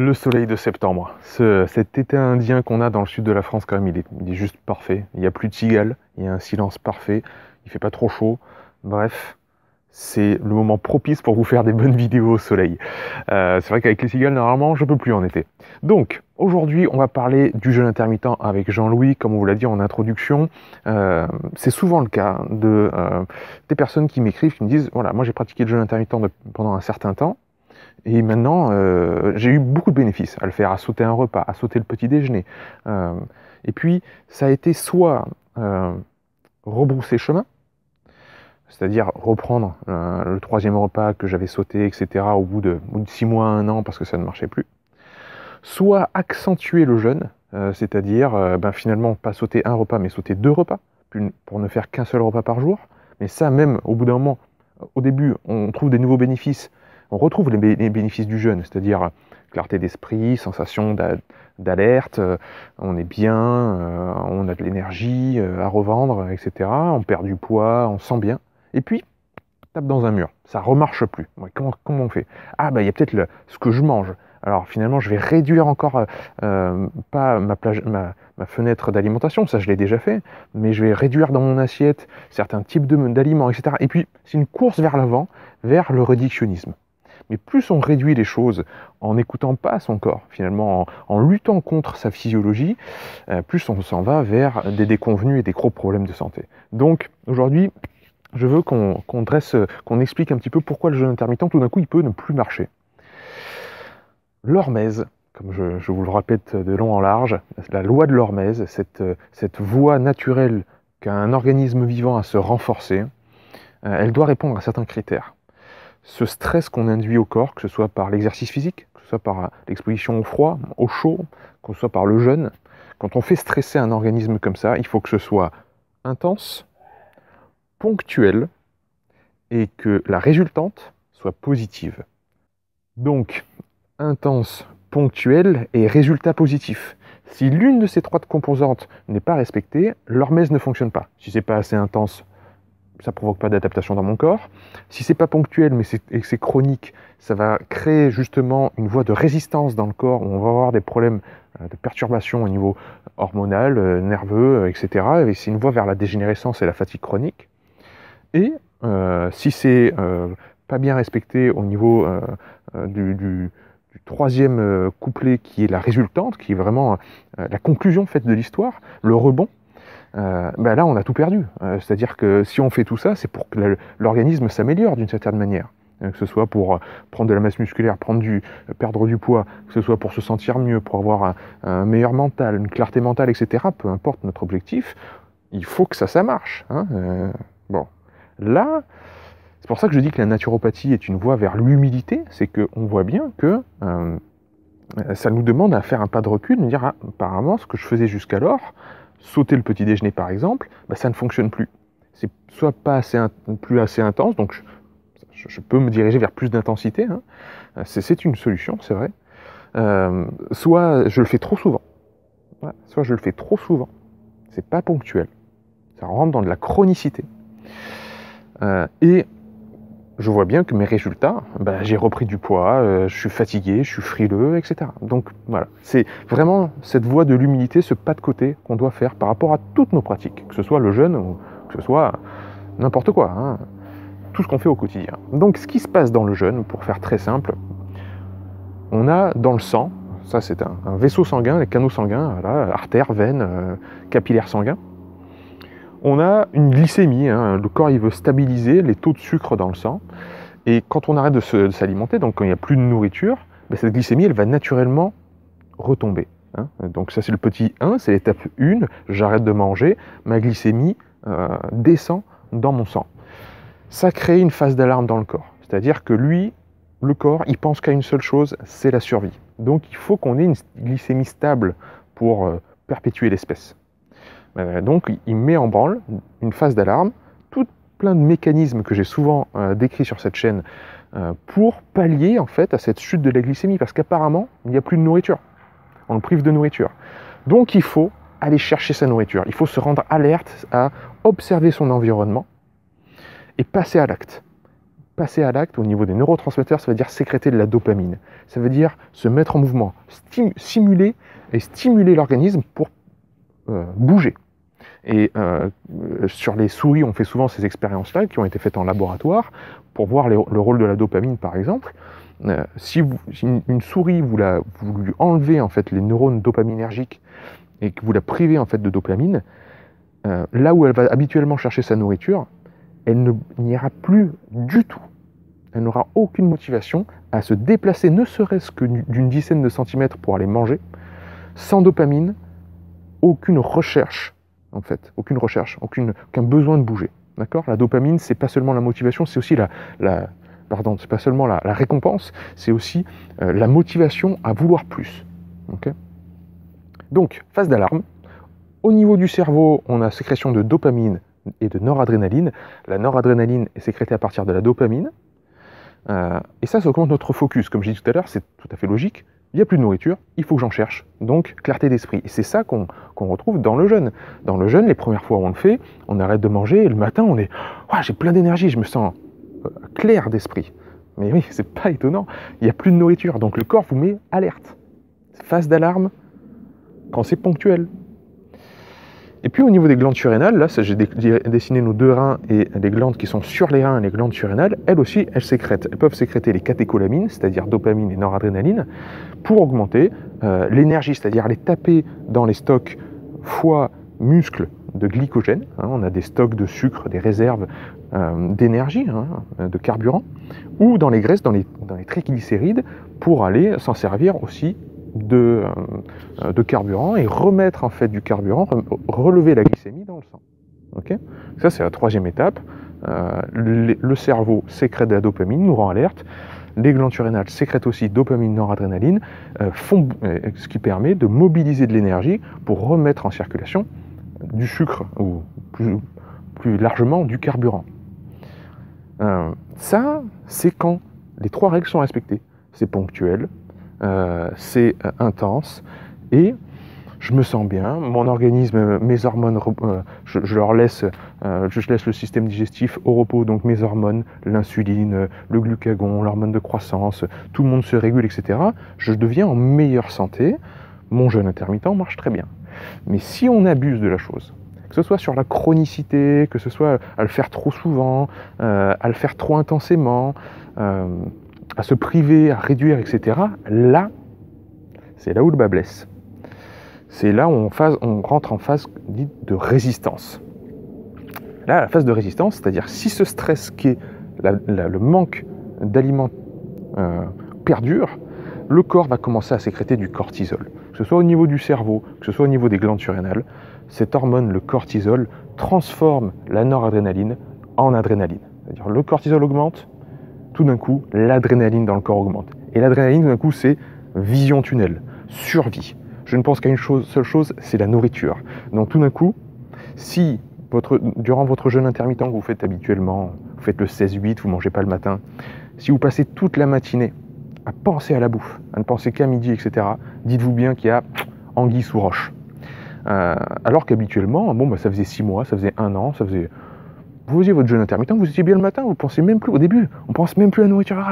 Le soleil de septembre, cet été indien qu'on a dans le sud de la France, quand même, il est juste parfait. Il n'y a plus de cigales, il y a un silence parfait, il fait pas trop chaud. Bref, c'est le moment propice pour vous faire des bonnes vidéos au soleil. C'est vrai qu'avec les cigales, normalement, je peux plus en été. Donc, aujourd'hui, on va parler du jeûne intermittent avec Jean-Louis, comme on vous l'a dit en introduction. C'est souvent le cas des personnes qui m'écrivent, qui me disent, voilà, moi j'ai pratiqué le jeûne intermittent pendant un certain temps. Et maintenant, j'ai eu beaucoup de bénéfices à le faire, à sauter un repas, à sauter le petit déjeuner. Et puis, ça a été soit rebrousser chemin, c'est-à-dire reprendre le troisième repas que j'avais sauté, etc., au bout de 6 mois, 1 an, parce que ça ne marchait plus. Soit accentuer le jeûne, c'est-à-dire finalement pas sauter un repas, mais sauter 2 repas, pour ne faire qu'un seul repas par jour. Mais ça, même au bout d'un moment, au début, on trouve des nouveaux bénéfices. On retrouve les bénéfices du jeûne, c'est-à-dire clarté d'esprit, sensation d'alerte, on est bien, on a de l'énergie à revendre, etc. On perd du poids, on se sent bien. Et puis, tape dans un mur, ça remarche plus. Ouais, comment on fait? Ah, il y a peut-être ce que je mange. Alors finalement, je vais réduire encore, pas ma fenêtre d'alimentation, ça je l'ai déjà fait, mais je vais réduire dans mon assiette certains types d'aliments, etc. Et puis, c'est une course vers l'avant, vers le réductionnisme. Mais plus on réduit les choses en n'écoutant pas son corps, finalement, en luttant contre sa physiologie, plus on s'en va vers des déconvenus et des gros problèmes de santé. Donc, aujourd'hui, je veux qu'on explique un petit peu pourquoi le jeûne intermittent, tout d'un coup, il peut ne plus marcher. L'hormèse, comme je vous le répète de long en large, la loi de l'hormèse, cette voie naturelle qu'a un organisme vivant à se renforcer, elle doit répondre à certains critères. Ce stress qu'on induit au corps, que ce soit par l'exercice physique, que ce soit par l'exposition au froid, au chaud, que ce soit par le jeûne, quand on fait stresser un organisme comme ça, il faut que ce soit intense, ponctuel, et que la résultante soit positive. Donc, intense, ponctuel et résultat positif. Si l'une de ces 3 composantes n'est pas respectée, l'hormèse ne fonctionne pas. Si c'est pas assez intense, ça ne provoque pas d'adaptation dans mon corps. Si c'est pas ponctuel, mais c'est chronique, ça va créer justement une voie de résistance dans le corps où on va avoir des problèmes de perturbation au niveau hormonal, nerveux, etc. Et c'est une voie vers la dégénérescence et la fatigue chronique. Et si c'est pas bien respecté au niveau du 3e couplet qui est la résultante, qui est vraiment la conclusion faite de l'histoire, le rebond, là on a tout perdu. C'est-à-dire que si on fait tout ça, c'est pour que l'organisme s'améliore d'une certaine manière. Que ce soit pour prendre de la masse musculaire, perdre du poids, que ce soit pour se sentir mieux, pour avoir un meilleur mental, une clarté mentale, etc. Peu importe notre objectif, il faut que ça marche. Bon, là, c'est pour ça que je dis que la naturopathie est une voie vers l'humilité, c'est qu'on voit bien que ça nous demande à faire un pas de recul, de dire apparemment ce que je faisais jusqu'alors, sauter le petit déjeuner par exemple, ça ne fonctionne plus. C'est soit pas plus assez intense, donc je peux me diriger vers plus d'intensité, c'est une solution, c'est vrai. Soit je le fais trop souvent. Voilà. Soit je le fais trop souvent. C'est pas ponctuel. Ça rentre dans de la chronicité. Et je vois bien que mes résultats, j'ai repris du poids, je suis fatigué, je suis frileux, etc. Donc voilà, c'est vraiment cette voie de l'humilité, ce pas de côté qu'on doit faire par rapport à toutes nos pratiques, que ce soit le jeûne ou que ce soit n'importe quoi, tout ce qu'on fait au quotidien. Donc ce qui se passe dans le jeûne, pour faire très simple, on a dans le sang, ça c'est un vaisseau sanguin, les canaux sanguins, voilà, artères, veines, capillaires sanguins. On a une glycémie, le corps il veut stabiliser les taux de sucre dans le sang, et quand on arrête de s'alimenter, donc quand il n'y a plus de nourriture, cette glycémie elle va naturellement retomber. Donc ça c'est le petit 1, c'est l'étape 1, j'arrête de manger, ma glycémie descend dans mon sang. Ça crée une phase d'alarme dans le corps, c'est-à-dire que lui, le corps, il pense qu'à une seule chose, c'est la survie. Donc il faut qu'on ait une glycémie stable pour perpétuer l'espèce. Donc il met en branle une phase d'alarme, plein de mécanismes que j'ai souvent décrits sur cette chaîne pour pallier en fait à cette chute de la glycémie, parce qu'apparemment il n'y a plus de nourriture, on le prive de nourriture. Donc il faut aller chercher sa nourriture, il faut se rendre alerte à observer son environnement et passer à l'acte. passer à l'acte au niveau des neurotransmetteurs, ça veut dire sécréter de la dopamine. Ça veut dire se mettre en mouvement, simuler et stimuler l'organisme pour bouger. Et sur les souris, on fait souvent ces expériences-là qui ont été faites en laboratoire pour voir le rôle de la dopamine, par exemple. Si une souris, vous lui enlevez en fait les neurones dopaminergiques et que vous la privez en fait de dopamine, là où elle va habituellement chercher sa nourriture, elle n'ira plus du tout. Elle n'aura aucune motivation à se déplacer, ne serait-ce que d'une dizaine de centimètres pour aller manger. Sans dopamine, aucune recherche, en fait, aucun besoin de bouger. D'accord ? La dopamine, c'est pas seulement la motivation, c'est aussi c'est pas seulement la récompense, c'est aussi la motivation à vouloir plus. Okay ? Donc, phase d'alarme. Au niveau du cerveau, on a sécrétion de dopamine et de noradrénaline. La noradrénaline est sécrétée à partir de la dopamine. Et ça augmente notre focus. Comme j'ai dit tout à l'heure, c'est tout à fait logique. Il n'y a plus de nourriture, il faut que j'en cherche. Donc, clarté d'esprit. Et c'est ça qu'on retrouve dans le jeûne. Dans le jeûne, les premières fois où on le fait, on arrête de manger et le matin, on est « j'ai plein d'énergie, je me sens clair d'esprit ». Mais oui, c'est pas étonnant. Il n'y a plus de nourriture, donc le corps vous met alerte. Phase d'alarme quand c'est ponctuel. Et puis au niveau des glandes surrénales, là j'ai dessiné nos deux reins et les glandes qui sont sur les reins, les glandes surrénales, elles aussi, elles peuvent sécréter les catécholamines, c'est-à-dire dopamine et noradrénaline, pour augmenter l'énergie, c'est-à-dire aller taper dans les stocks foie, muscles de glycogène. On a des stocks de sucre, des réserves d'énergie, de carburant, ou dans les graisses, dans les triglycérides, pour aller s'en servir aussi de carburant et remettre en fait du carburant, relever la glycémie dans le sang. Okay ? Ça c'est la troisième étape. Le cerveau sécrète de la dopamine, nous rend alerte. Les glandes surrénales sécrètent aussi dopamine, noradrénaline, ce qui permet de mobiliser de l'énergie pour remettre en circulation du sucre ou plus largement du carburant. Ça, c'est quand les trois règles sont respectées. C'est ponctuel, c'est intense et je me sens bien, mon organisme, mes hormones, je laisse le système digestif au repos, donc mes hormones, l'insuline, le glucagon, l'hormone de croissance, tout le monde se régule, etc. Je deviens en meilleure santé, mon jeûne intermittent marche très bien. Mais si on abuse de la chose, que ce soit sur la chronicité, que ce soit à le faire trop souvent, à le faire trop intensément, à se priver, à réduire, etc., là, c'est là où le bas blesse. C'est là où on rentre en phase dite de résistance. Là, la phase de résistance, c'est-à-dire si ce stress qui est le manque d'aliments perdure, le corps va commencer à sécréter du cortisol. Que ce soit au niveau du cerveau, que ce soit au niveau des glandes surrénales, cette hormone, le cortisol, transforme la noradrénaline en adrénaline. C'est-à-dire le cortisol augmente, tout d'un coup, l'adrénaline dans le corps augmente. Et l'adrénaline, tout d'un coup, c'est vision tunnel, survie. Je ne pense qu'à une seule chose, c'est la nourriture. Donc tout d'un coup, si durant votre jeûne intermittent que vous faites habituellement, vous faites le 16-8, vous ne mangez pas le matin, si vous passez toute la matinée à penser à la bouffe, à ne penser qu'à midi, etc., dites-vous bien qu'il y a anguille sous roche. Alors qu'habituellement, ça faisait 6 mois, ça faisait 1 an, vous faisiez votre jeûne intermittent, vous étiez bien le matin, vous ne pensez même plus, au début, on ne pense même plus à la nourriture.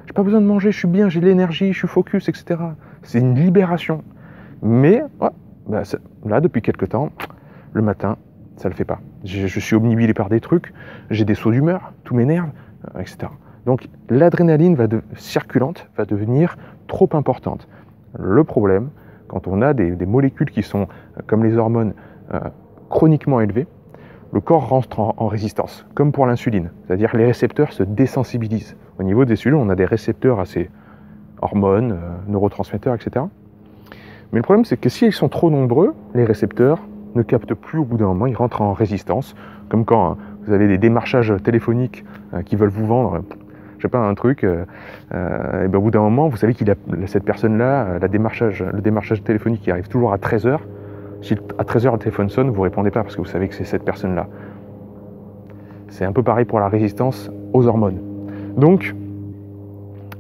J'ai pas besoin de manger, je suis bien, j'ai de l'énergie, je suis focus, etc. C'est une libération. Mais là, depuis quelques temps, le matin, ça le fait pas. Je suis obnubilé par des trucs, j'ai des sauts d'humeur, tout m'énerve, etc. Donc l'adrénaline circulante va devenir trop importante. Le problème, quand on a des molécules qui sont, comme les hormones, chroniquement élevées, le corps rentre en résistance, comme pour l'insuline. C'est-à-dire les récepteurs se désensibilisent. Au niveau des cellules, on a des récepteurs à ces hormones, neurotransmetteurs, etc. Mais le problème, c'est que si ils sont trop nombreux, les récepteurs ne captent plus au bout d'un moment, ils rentrent en résistance. Comme quand vous avez des démarchages téléphoniques qui veulent vous vendre, je sais pas, un truc, et au bout d'un moment, vous savez qu'il a cette personne-là, le démarchage téléphonique qui arrive toujours à 13h. Si à 13h le téléphone sonne, vous ne répondez pas parce que vous savez que c'est cette personne-là. C'est un peu pareil pour la résistance aux hormones. Donc,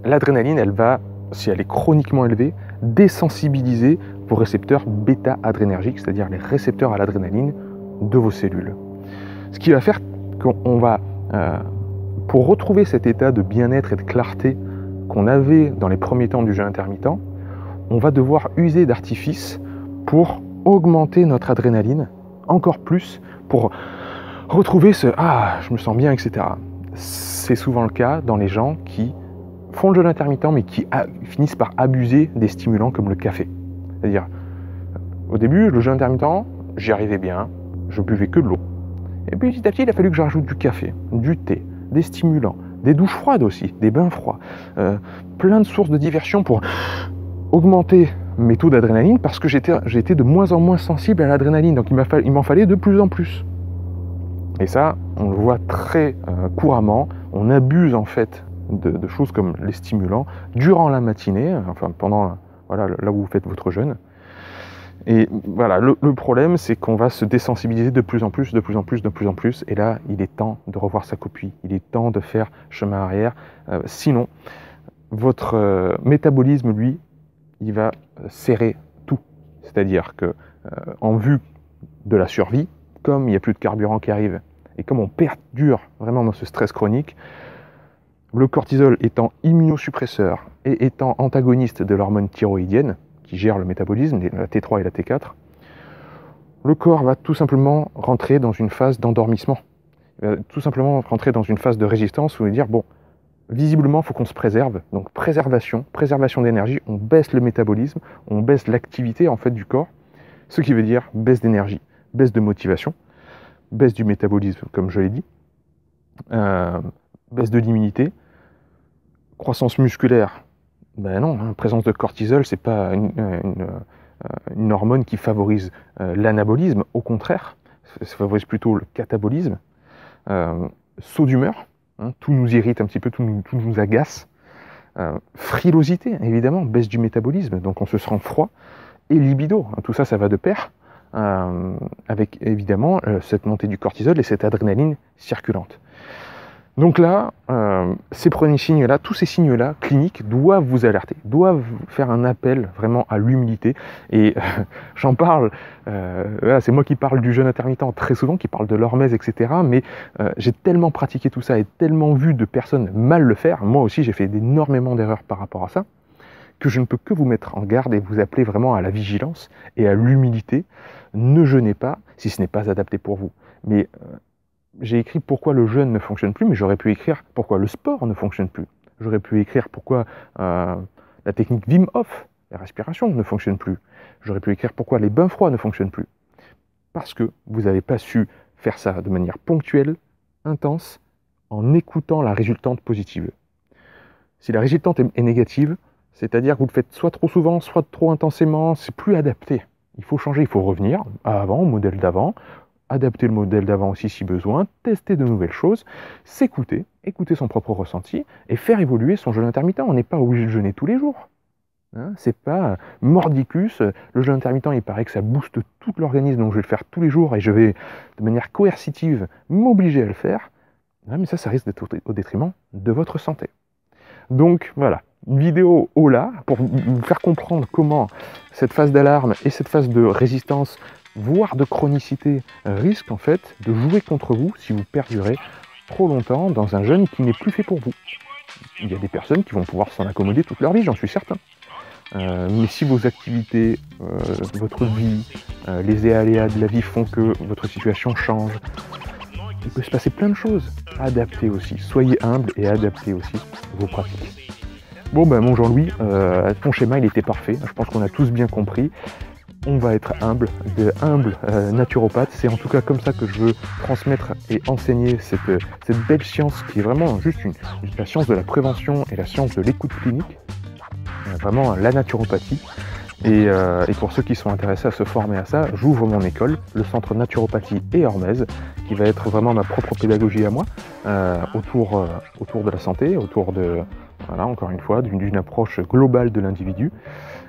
l'adrénaline, elle va, si elle est chroniquement élevée, désensibiliser vos récepteurs bêta-adrénergiques, c'est-à-dire les récepteurs à l'adrénaline de vos cellules. Ce qui va faire qu'on va pour retrouver cet état de bien-être et de clarté qu'on avait dans les premiers temps du jeûne intermittent, on va devoir user d'artifices pour augmenter notre adrénaline encore plus, pour retrouver ce « ah, je me sens bien », etc. C'est souvent le cas dans les gens qui font le jeûne intermittent mais qui finissent par abuser des stimulants comme le café. C'est-à-dire, au début, le jeûne intermittent, j'y arrivais bien, je buvais que de l'eau. Et puis petit à petit, il a fallu que je rajoute du café, du thé, des stimulants, des douches froides aussi, des bains froids, plein de sources de diversion pour augmenter mes taux d'adrénaline parce que j'étais de moins en moins sensible à l'adrénaline, donc il m'en fallait de plus en plus. Et ça, on le voit très couramment, on abuse en fait de choses comme les stimulants durant la matinée, enfin pendant voilà, là où vous faites votre jeûne. Et voilà, le problème, c'est qu'on va se désensibiliser de plus en plus, et là, il est temps de revoir sa copie, il est temps de faire chemin arrière, sinon, votre métabolisme, lui, il va serrer tout. C'est-à-dire que, en vue de la survie, comme il n'y a plus de carburant qui arrive, et comme on perdure vraiment dans ce stress chronique, le cortisol étant immunosuppresseur et étant antagoniste de l'hormone thyroïdienne, qui gère le métabolisme, la T3 et la T4, le corps va tout simplement rentrer dans une phase d'endormissement. Il va tout simplement rentrer dans une phase de résistance où il va dire, bon, visiblement, il faut qu'on se préserve. Donc préservation d'énergie, on baisse le métabolisme, on baisse l'activité en fait du corps, ce qui veut dire baisse d'énergie, baisse de motivation, baisse du métabolisme, comme je l'ai dit, baisse de l'immunité, croissance musculaire. Ben non, présence de cortisol, c'est pas une hormone qui favorise l'anabolisme, au contraire, ça favorise plutôt le catabolisme. Saut d'humeur, tout nous irrite un petit peu, tout nous agace. Frilosité, évidemment, baisse du métabolisme, donc on se sent froid. Et libido, tout ça, ça va de pair, avec évidemment cette montée du cortisol et cette adrénaline circulante. Donc là, ces premiers signes-là, tous ces signes-là, cliniques, doivent vous alerter, doivent faire un appel vraiment à l'humilité. Et j'en parle, voilà, c'est moi qui parle du jeûne intermittent très souvent, qui parle de l'hormèse, etc. Mais j'ai tellement pratiqué tout ça et tellement vu de personnes mal le faire, moi aussi j'ai fait énormément d'erreurs par rapport à ça, que je ne peux que vous mettre en garde et vous appeler vraiment à la vigilance et à l'humilité. Ne jeûnez pas si ce n'est pas adapté pour vous. Mais j'ai écrit pourquoi le jeûne ne fonctionne plus, mais j'aurais pu écrire pourquoi le sport ne fonctionne plus. J'aurais pu écrire pourquoi la technique Wim Hof, la respiration, ne fonctionne plus. J'aurais pu écrire pourquoi les bains froids ne fonctionnent plus. Parce que vous n'avez pas su faire ça de manière ponctuelle, intense, en écoutant la résultante positive. Si la résultante est négative, c'est-à-dire que vous le faites soit trop souvent, soit trop intensément, c'est plus adapté. Il faut changer, il faut revenir à avant, au modèle d'avant, adapter le modèle d'avant aussi si besoin, tester de nouvelles choses, s'écouter, écouter son propre ressenti et faire évoluer son jeûne intermittent. On n'est pas obligé de jeûner tous les jours. C'est pas mordicus, le jeûne intermittent il paraît que ça booste tout l'organisme, donc je vais le faire tous les jours et je vais de manière coercitive m'obliger à le faire. Mais ça risque d'être au détriment de votre santé. Donc voilà, une vidéo haut là pour vous faire comprendre comment cette phase d'alarme et cette phase de résistance, voire de chronicité, risque en fait de jouer contre vous si vous perdurez trop longtemps dans un jeûne qui n'est plus fait pour vous. Il y a des personnes qui vont pouvoir s'en accommoder toute leur vie, j'en suis certain. Mais si vos activités, votre vie, les aléas de la vie font que votre situation change, il peut se passer plein de choses. Adaptez aussi, soyez humble et adaptez aussi vos pratiques. Bon ben mon Jean-Louis, ton schéma il était parfait, je pense qu'on a tous bien compris. On va être humble, de humble naturopathe. C'est en tout cas comme ça que je veux transmettre et enseigner cette belle science qui est vraiment juste la science de la prévention et la science de l'écoute clinique. Vraiment la naturopathie. Et pour ceux qui sont intéressés à se former à ça, j'ouvre mon école, le centre naturopathie et hormèse, qui va être vraiment ma propre pédagogie à moi, autour de la santé, autour de, voilà, encore une fois, d'une approche globale de l'individu.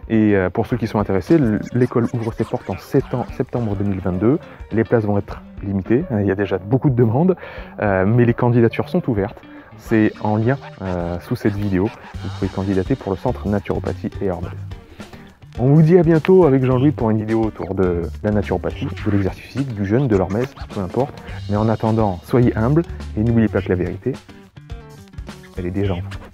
Et pour ceux qui sont intéressés, l'école ouvre ses portes en septembre 2022. Les places vont être limitées, il y a déjà beaucoup de demandes, mais les candidatures sont ouvertes. C'est en lien sous cette vidéo. Vous pouvez candidater pour le centre naturopathie et hormèse. On vous dit à bientôt avec Jean-Louis pour une vidéo autour de la naturopathie, de l'exercice physique, du jeûne, de l'hormèse, peu importe. Mais en attendant, soyez humbles et n'oubliez pas que la vérité, elle est déjà en vous.